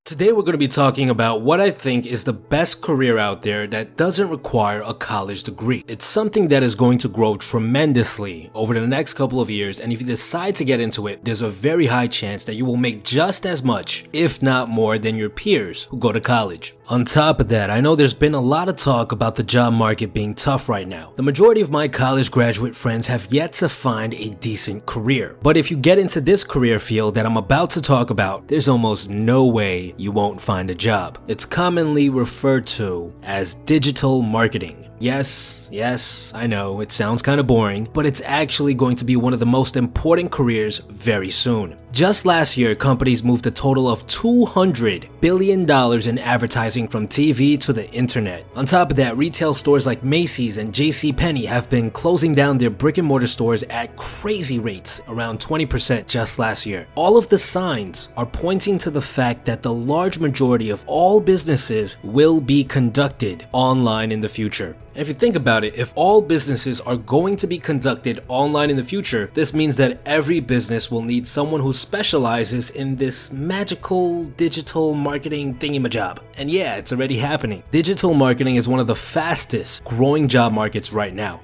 Today we're going to be talking about what I think is the best career out there that doesn't require a college degree. It's something that is going to grow tremendously over the next couple of years, and if you decide to get into it, there's a very high chance that you will make just as much, if not more, than your peers who go to college. On top of that, I know there's been a lot of talk about the job market being tough right now. The majority of my college graduate friends have yet to find a decent career. But if you get into this career field that I'm about to talk about, there's almost no way you won't find a job. It's commonly referred to as digital marketing. Yes, I know, it sounds kind of boring, but it's actually going to be one of the most important careers very soon. Just last year, companies moved a total of $200 billion in advertising from TV to the internet. On top of that, retail stores like Macy's and JCPenney have been closing down their brick and mortar stores at crazy rates, around 20% just last year. All of the signs are pointing to the fact that the large majority of all businesses will be conducted online in the future. And if you think about it, if all businesses are going to be conducted online in the future, this means that every business will need someone who specializes in this magical digital marketing thingy-majob. And yeah, it's already happening. Digital marketing is one of the fastest growing job markets right now.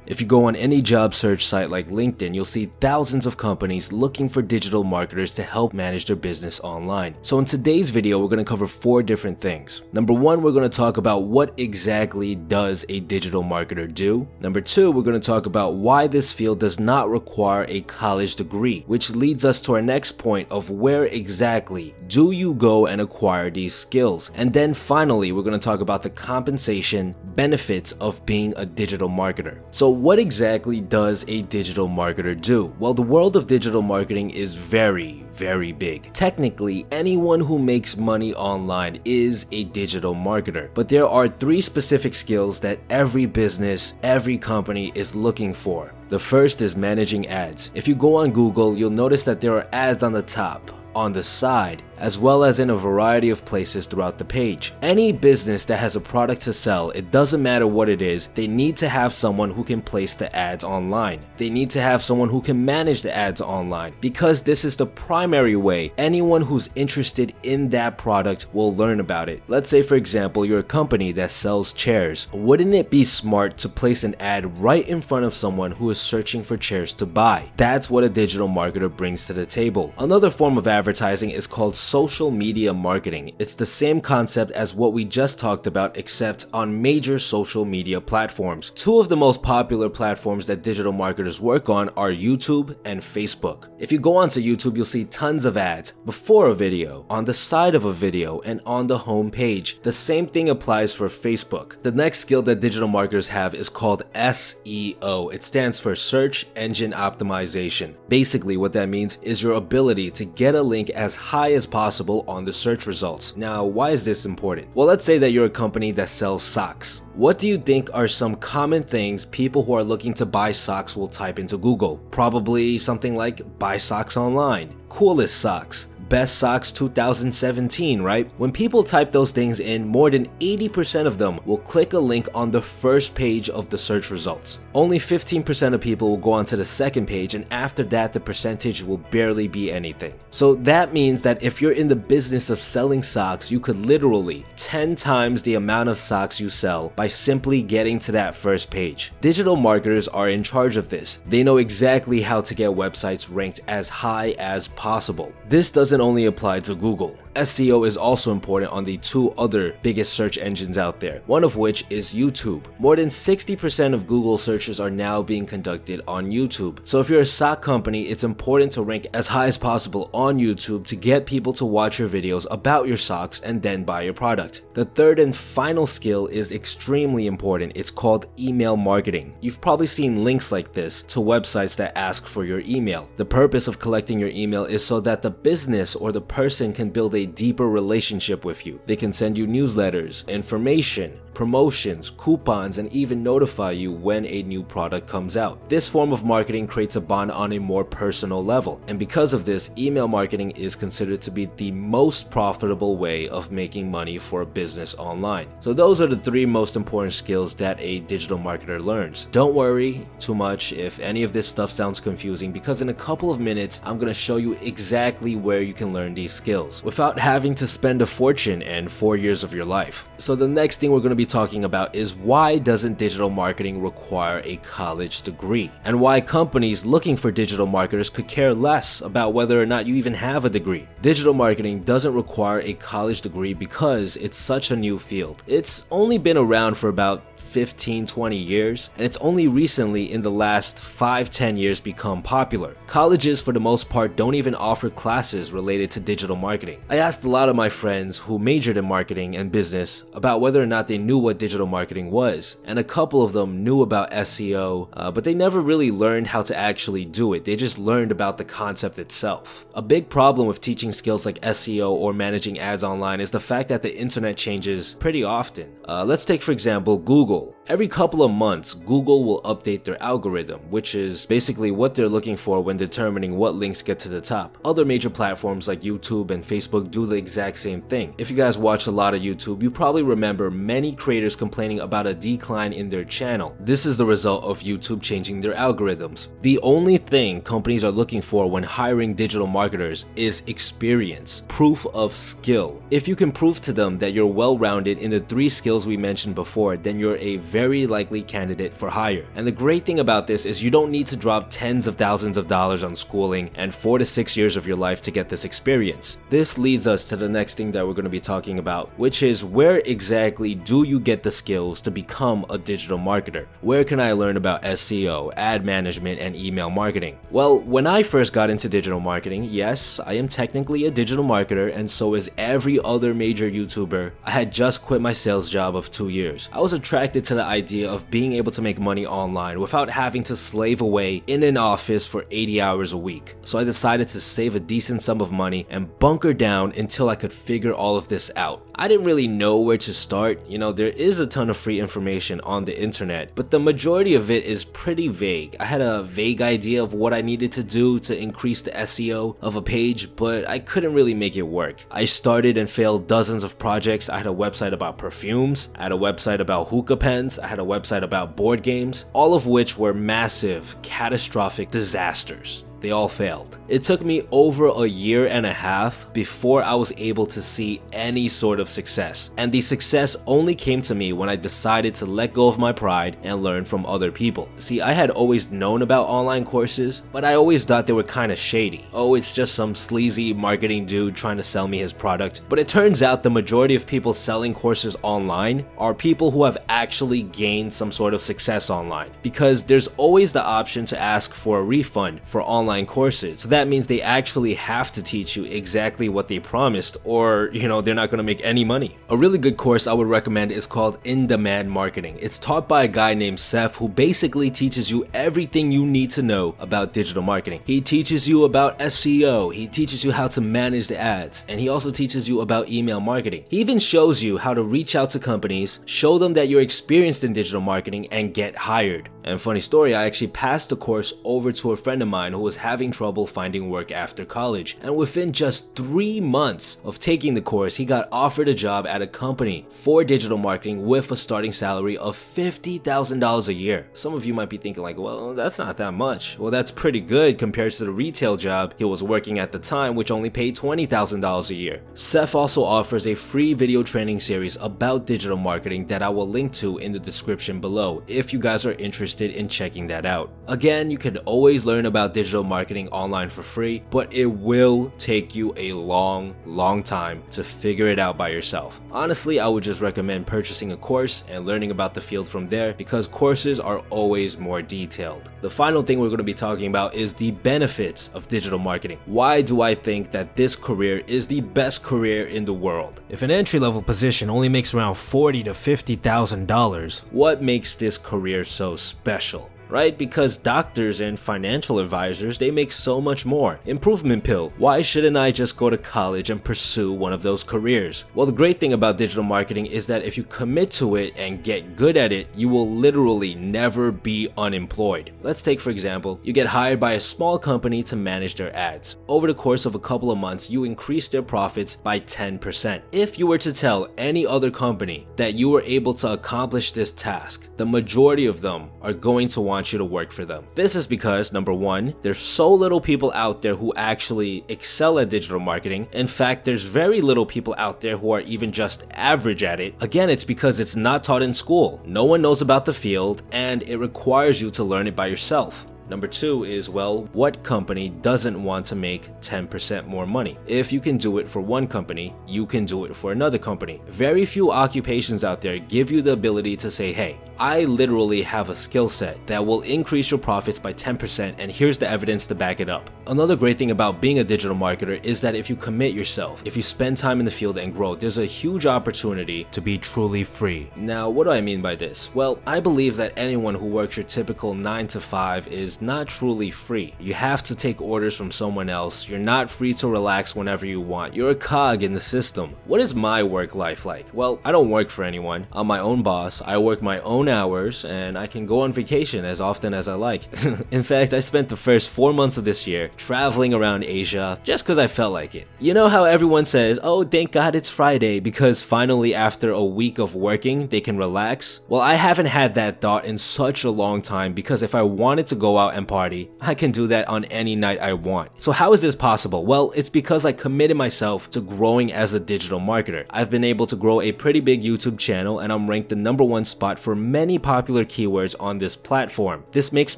If you go on any job search site like LinkedIn, you'll see thousands of companies looking for digital marketers to help manage their business online. So in today's video, we're going to cover 4 different things. Number 1, we're going to talk about what exactly does a digital marketer do. Number 2, we're going to talk about why this field does not require a college degree, which leads us to our next point of where exactly do you go and acquire these skills. And then finally, we're going to talk about the compensation benefits of being a digital marketer. So what exactly does a digital marketer do? Well, the world of digital marketing is very big. Technically, anyone who makes money online is a digital marketer, but there are 3 specific skills that every business, every company is looking for. The first is managing ads. If you go on Google, you'll notice that there are ads on the top, on the side, as well as in a variety of places throughout the page. Any business that has a product to sell, it doesn't matter what it is, they need to have someone who can place the ads online. They need to have someone who can manage the ads online, because this is the primary way anyone who's interested in that product will learn about it. Let's say, for example, you're a company that sells chairs. Wouldn't it be smart to place an ad right in front of someone who is searching for chairs to buy? That's what a digital marketer brings to the table. Another form of advertising is called social media marketing. It's the same concept as what we just talked about, except on major social media platforms. 2 of the most popular platforms that digital marketers work on are YouTube and Facebook. If you go onto YouTube, you'll see tons of ads before a video, on the side of a video, and on the home page. The same thing applies for Facebook. The next skill that digital marketers have is called SEO. It stands for Search Engine Optimization. Basically, what that means is your ability to get a link as high as possible on the search results. Now, why is this important? Well, let's say that you're a company that sells socks. What do you think are some common things people who are looking to buy socks will type into Google? Probably something like buy socks online, coolest socks, best socks 2017, right? When people type those things in, more than 80% of them will click a link on the first page of the search results. Only 15% of people will go on to the second page, and after that, the percentage will barely be anything. So that means that if you're in the business of selling socks, you could literally 10 times the amount of socks you sell by simply getting to that first page. Digital marketers are in charge of this. They know exactly how to get websites ranked as high as possible. This doesn't only apply to Google. SEO is also important on the 2 other biggest search engines out there, one of which is YouTube. More than 60% of Google searches are now being conducted on YouTube. So if you're a sock company, it's important to rank as high as possible on YouTube to get people to watch your videos about your socks and then buy your product. The third and final skill is extremely important. It's called email marketing. You've probably seen links like this to websites that ask for your email. The purpose of collecting your email is so that the business or the person can build a deeper relationship with you. They can send you newsletters, information, promotions, coupons, and even notify you when a new product comes out. This form of marketing creates a bond on a more personal level, and because of this, email marketing is considered to be the most profitable way of making money for a business online. So those are the 3 most important skills that a digital marketer learns. Don't worry too much if any of this stuff sounds confusing, because in a couple of minutes I'm going to show you exactly where you can learn these skills without having to spend a fortune and 4 years of your life. So the next thing we're going to be talking about is why doesn't digital marketing require a college degree, and why companies looking for digital marketers could care less about whether or not you even have a degree. Digital marketing doesn't require a college degree because it's such a new field. It's only been around for about 15-20 years, and it's only recently in the last 5-10 years become popular. Colleges for the most part don't even offer classes related to digital marketing. I asked a lot of my friends who majored in marketing and business about whether or not they knew what digital marketing was, and a couple of them knew about SEO, but they never really learned how to actually do it. They just learned about the concept itself. A big problem with teaching skills like SEO or managing ads online is the fact that the internet changes pretty often. Let's take for example Google. Every couple of months, Google will update their algorithm, which is basically what they're looking for when determining what links get to the top. Other major platforms like YouTube and Facebook do the exact same thing. If you guys watch a lot of YouTube, you probably remember many creators complaining about a decline in their channel. This is the result of YouTube changing their algorithms. The only thing companies are looking for when hiring digital marketers is experience, proof of skill. If you can prove to them that you're well-rounded in the 3 skills we mentioned before, then you're a very likely candidate for hire. And the great thing about this is you don't need to drop tens of thousands of dollars on schooling and 4 to 6 years of your life to get this experience. This leads us to the next thing that we're going to be talking about, which is where exactly do you get the skills to become a digital marketer? Where can I learn about SEO, ad management, and email marketing? Well, when I first got into digital marketing, yes, I am technically a digital marketer, and so is every other major YouTuber. I had just quit my sales job of 2 years. I was attracted to the idea of being able to make money online without having to slave away in an office for 80 hours a week. So I decided to save a decent sum of money and bunker down until I could figure all of this out. I didn't really know where to start. You know, there is a ton of free information on the internet, but the majority of it is pretty vague. I had a vague idea of what I needed to do to increase the SEO of a page, but I couldn't really make it work. I started and failed dozens of projects. I had a website about perfumes, I had a website about hookah pens, I had a website about board games, all of which were massive, catastrophic disasters. They all failed. It took me over a year and a half before I was able to see any sort of success. And the success only came to me when I decided to let go of my pride and learn from other people. See, I had always known about online courses, but I always thought they were kind of shady. Oh, it's just some sleazy marketing dude trying to sell me his product. But it turns out the majority of people selling courses online are people who have actually gained some sort of success online, because there's always the option to ask for a refund for online courses. So that means they actually have to teach you exactly what they promised, or they're not going to make any money. A really good course I would recommend is called In-Demand Marketing. It's taught by a guy named Seth, who basically teaches you everything you need to know about digital marketing. He teaches you about SEO, he teaches you how to manage the ads, and he also teaches you about email marketing. He even shows you how to reach out to companies, show them that you're experienced in digital marketing, and get hired. And funny story, I actually passed the course over to a friend of mine who was having trouble finding work after college, and within just 3 months of taking the course, he got offered a job at a company for digital marketing with a starting salary of $50,000 a year. Some of you might be thinking like, well, that's not that much. Well, that's pretty good compared to the retail job he was working at the time, which only paid $20,000 a year. Seth also offers a free video training series about digital marketing that I will link to in the description below if you guys are interested in checking that out. Again, you can always learn about digital marketing online for free, but it will take you a long time to figure it out by yourself. Honestly, I would just recommend purchasing a course and learning about the field from there, because courses are always more detailed. The final thing we're going to be talking about is the benefits of digital marketing. Why do I think that this career is the best career in the world? If an entry-level position only makes around $40,000 to $50,000, what makes this career so special? Right? Because doctors and financial advisors, they make so much more. Improvement pill. Why shouldn't I just go to college and pursue one of those careers? Well, the great thing about digital marketing is that if you commit to it and get good at it, you will literally never be unemployed. Let's take, for example, you get hired by a small company to manage their ads. Over the course of a couple of months, you increase their profits by 10%. If you were to tell any other company that you were able to accomplish this task, the majority of them are going to want want you to work for them. This is because, number one, there's so little people out there who actually excel at digital marketing. In fact, there's very little people out there who are even just average at it. Again, it's because it's not taught in school. No one knows about the field, and it requires you to learn it by yourself. Number two is, well, what company doesn't want to make 10% more money? If you can do it for one company, you can do it for another company. Very few occupations out there give you the ability to say, hey, I literally have a skill set that will increase your profits by 10%, and here's the evidence to back it up. Another great thing about being a digital marketer is that if you commit yourself, if you spend time in the field and grow, there's a huge opportunity to be truly free. Now, what do I mean by this? Well, I believe that anyone who works your typical 9 to 5 is not truly free. You have to take orders from someone else. You're not free to relax whenever you want. You're a cog in the system. What is my work life like? Well, I don't work for anyone. I'm my own boss. I work my own hours, and I can go on vacation as often as I like. In fact, I spent the first 4 months of this year traveling around Asia just because I felt like it. You know how everyone says, oh, thank God it's Friday because finally after a week of working, they can relax? Well, I haven't had that thought in such a long time because if I wanted to go out and party, I can do that on any night I want. So how is this possible? Well, it's because I committed myself to growing as a digital marketer. I've been able to grow a pretty big YouTube channel, and I'm ranked the #1 spot for many popular keywords on this platform. This makes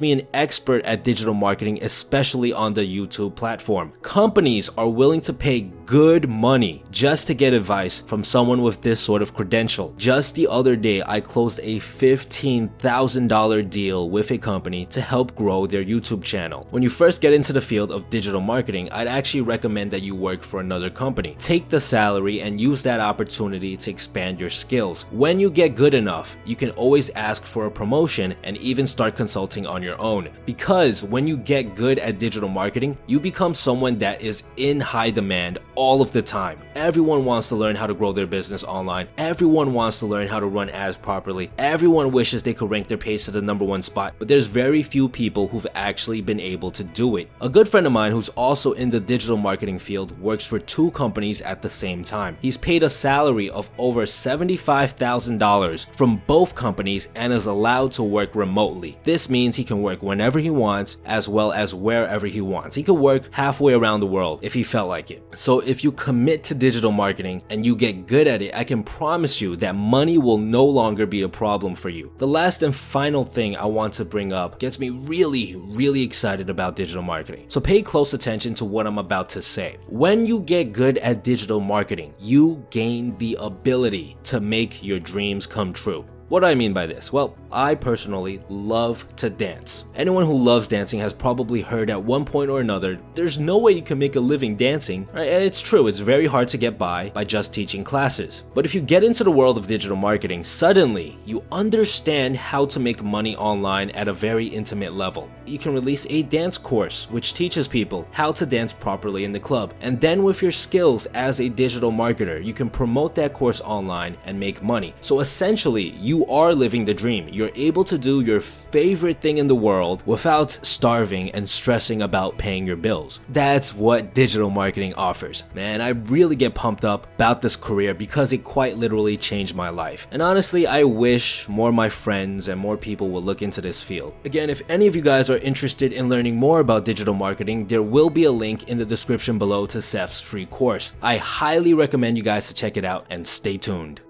me an expert at digital marketing, especially on the YouTube platform. Companies are willing to pay good money just to get advice from someone with this sort of credential. Just the other day, I closed a $15,000 deal with a company to help grow their YouTube channel. When you first get into the field of digital marketing, I'd actually recommend that you work for another company. Take the salary and use that opportunity to expand your skills. When you get good enough, you can always ask for a promotion and even start consulting on your own. Because when you get good at digital marketing, you become someone that is in high demand all of the time. Everyone wants to learn how to grow their business online. Everyone wants to learn how to run ads properly. Everyone wishes they could rank their page to the #1 spot, but there's very few people who've actually been able to do it. A good friend of mine who's also in the digital marketing field works for 2 companies at the same time. He's paid a salary of over $75,000 from both companies and is allowed to work remotely. This means he can work whenever he wants as well as wherever he wants. He could work halfway around the world if he felt like it. So if you commit to digital marketing and you get good at it, I can promise you that money will no longer be a problem for you. The last and final thing I want to bring up gets me really excited about digital marketing. So pay close attention to what I'm about to say. When you get good at digital marketing, you gain the ability to make your dreams come true. What do I mean by this? Well, I personally love to dance. Anyone who loves dancing has probably heard at one point or another, there's no way you can make a living dancing, right? And it's true, it's very hard to get by just teaching classes. But if you get into the world of digital marketing, suddenly you understand how to make money online at a very intimate level. You can release a dance course which teaches people how to dance properly in the club. And then with your skills as a digital marketer, you can promote that course online and make money. So essentially, you are living the dream. You're able to do your favorite thing in the world without starving and stressing about paying your bills. That's what digital marketing offers. Man, I really get pumped up about this career because it quite literally changed my life. And honestly, I wish more of my friends and more people will look into this field. Again, if any of you guys are interested in learning more about digital marketing, there will be a link in the description below to Seth's free course. I highly recommend you guys to check it out and stay tuned.